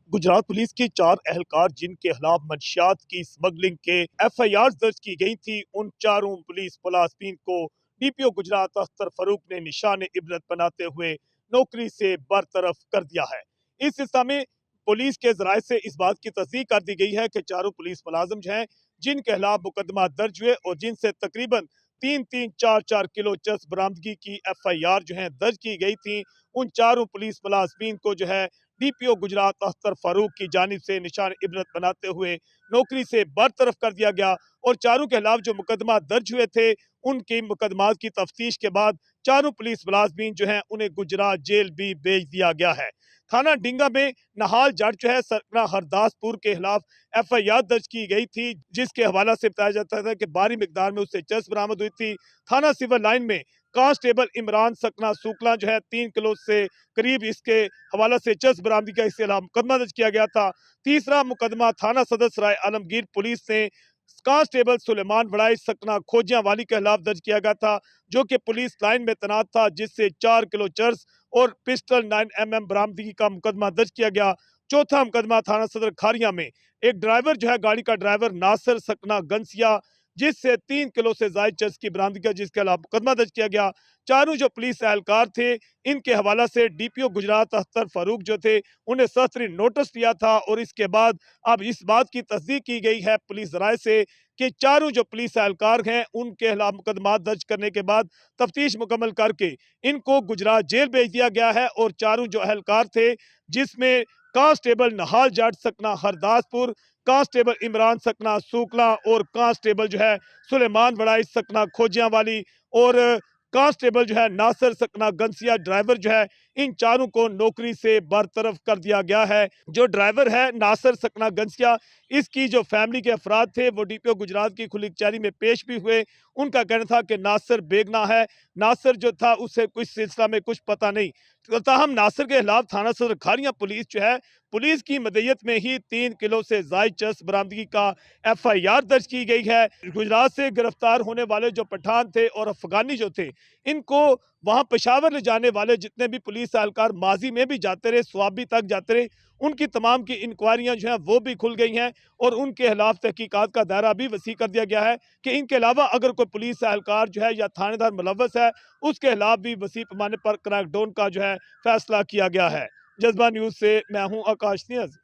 Gujarat police के 4 एहलकार जिनके खिलाफ मंशियात की स्मगलिंग के FIR दर्ज की गई थी, उन चारों पुलिस मुलाजमीन को DPO गुजरात अख्तर फरूक ने निशान इबरत बनाते हुए नौकरी से बरतरफ कर दिया है। इस सिलसिले में पुलिस के जराये से इस बात की तस्दीक कर दी गई है कि चारों पुलिस मुलाजिम हैं जिनके खिलाफ मुकदमा दर्ज हुए और जिनसे तकरीबन 3-4 किलो चरस बरामदगी की FIR दर्ज की गई थी, उन चारों पुलिस मुलाजमीन को DPO गुजरात अख्तर फारूक की जानिब से निशान इबरत बनाते हुए नौकरी से बरतरफ कर दिया गया और चारों के खिलाफ जो मुकदमा दर्ज हुए थे उनकी मुकदमात की तफ्तीश के बाद चारों पुलिस मुलाजमीन उन्हें गुजरात जेल भी भेज दिया गया है। थाना डिंगा में नहाल जट सरकना हरदासपुर के खिलाफ FIR दर्ज की गई थी, जिसके हवाला से बताया जाता था कि भारी मिकदार में उससे चरस बरामद हुई थी। थाना सिविल लाइन में कांस्टेबल इमरान सकना सूकला 3 किलो से करीब इसके हवाला से चरस बरामदी का इसके खिलाफ मुकदमा दर्ज किया गया था। तीसरा मुकदमा थाना सदर सराय आलमगीर पुलिस ने कांस्टेबल सुलेमान वड़ाई सकना खोजियां वाली के खिलाफ दर्ज किया गया था, जो कि पुलिस लाइन में तैनात था, जिससे 4 किलो चरस और पिस्टल 9mm बरामदगी का मुकदमा दर्ज किया गया। चौथा मुकदमा थाना सदर खारिया में एक ड्राइवर गाड़ी का ड्राइवर नासिर सकना गंसिया, जिससे 3 किलो से ज्यादा चरस की बरामदगी का जिसके खिलाफ मुकदमा दर्ज किया गया। चारों जो पुलिस एहलकार थे इनके हवाला से DPO गुजरात अख्तर फारूक थे उन्हें सख्ती नोटिस दिया था और इसके बाद अब इस बात की तस्दीक की गई है पुलिस राय से कि चारों जो पुलिस एहलकार हैं उनके खिलाफ मुकदमा दर्ज करने के बाद तफ्तीश मुकम्मल करके इनको गुजरात जेल भेज दिया गया है। और चारों जो एहलकार थे जिसमें कांस्टेबल नहाल जाट सकना हरदासपुर, कांस्टेबल इमरान सकना सूकला और कांस्टेबल सुलेमान वड़ाई सकना खोजियां वाली और कांस्टेबल नासिर सकना गंसिया ड्राइवर इन चारों को नौकरी से बरतरफ कर दिया गया है। जो ड्राइवर है नासिर सकना गंसिया, इसकी जो फैमिली के अफराद थे वो DPO गुजरात की खुली कचहरी में पेश भी हुए। उनका कहना था कि नासिर बेगना है, नासिर जो था उससे कुछ सिलसिला में कुछ पता नहीं। ताहम नासिर के खिलाफ थाना सदर खारिया पुलिस पुलिस की मदयत में ही 3 किलो से ज्यादा चरस बरामदगी का FIR दर्ज की गई है। गुजरात से गिरफ्तार होने वाले जो पठान थे और अफगानी जो थे इनको वहां पेशावर ले जाने वाले जितने भी पुलिस एहलकार माजी में भी जाते रहे, स्वाबी तक जाते रहे, उनकी तमाम की इंक्वायरियां वो भी खुल गई हैं और उनके खिलाफ तहकीकात का दायरा भी वसी कर दिया गया है कि इनके अलावा अगर कोई पुलिस एहलकार या थानेदार मुलव्वस है उसके खिलाफ भी वसी पैमाने पर क्रैकडाउन का फैसला किया गया है। जज्बा न्यूज़ से मैं हूं आकाश नियाज़।